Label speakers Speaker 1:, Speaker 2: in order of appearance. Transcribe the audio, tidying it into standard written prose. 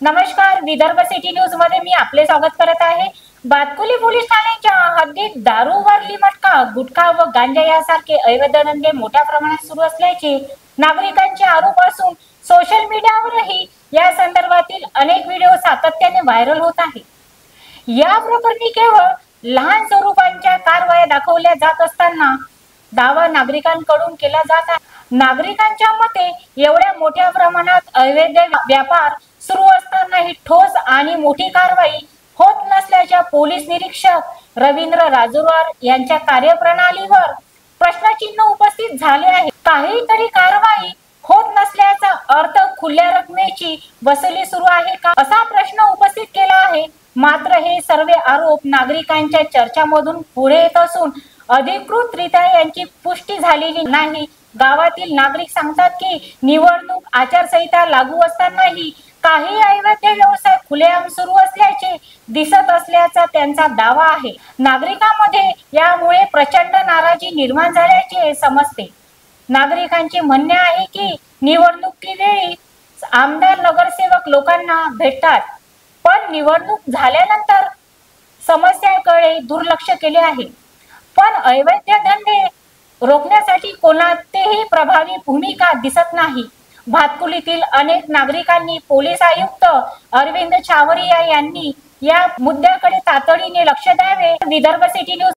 Speaker 1: नमस्कार, Vidarbha city news मध्ये मी आपले स्वागत करत आहे। बातकुली पोलीस ठाण्याच्या हद्दीत दारूवरली मटका, गुटखा व गांजा यासारखे अवैध धंदे मोठ्या प्रमाणात सुरू असल्याचे नागरिकांचे आरोप असून सोशल मीडियावरही या संदर्भातील अनेक व्हिडिओ सातत्याने व्हायरल होत आहेत। या प्रकरणी केवळ लहान स्वरूपाच्या कारवाया दाखवल्या जात असताना दावा नागरिकांकडून केला जात आहे। नागरिकांच्या मते एवढ्या मोठ्या प्रमाणात अवैध व्यापार सुरू असतानाही ठोस आणि मोठी कारवाई होत नसल्याच्या पोलीस निरीक्षक रवींद्र राजूरवार यांच्या कार्यप्रणालीवर प्रश्नचिन्ह उपस्थित झाले आहे। काहीतरी कारवाई होत नसल्याचा अर्थ खुल्या रकमेची वसुली सुरू आहे का, असा प्रश्न उपस्थित केला आहे। मात्र हे सर्व आरोप नागरिकांच्या चर्चामधून पुढे येत असून अधिकृतरित्या यांची पुष्टी झालेली नाही। गावातील नागरिक सांगतात की निवडणूक आचारसंहिता लागू असतानाही काही अवैध व्यवसाय खुलेआम सुरू असल्याचे दिसत असल्याचा त्यांचा दावा आहे। नागरिकांमध्ये यामुळे प्रचंड नाराजी निर्माण झाल्याचे समजते। नागरिकांचे म्हणणे आहे की निवडणुकीवेळी आमदार नगरसेवक लोकांना भेटतात, पण निवडणूक झाल्यानंतर समस्याकडे दुर्लक्ष केले आहे। पण अवैध धंदे रोखण्यासाठी कोणतीही प्रभावी भूमिका दिसत नाही। भातकुलीतील अनेक नागरिकांनी पोलीस आयुक्त अरविंद छावरिया यांनी या मुद्द्याकडे तातडीने लक्ष द्यावे। Vidarbha city news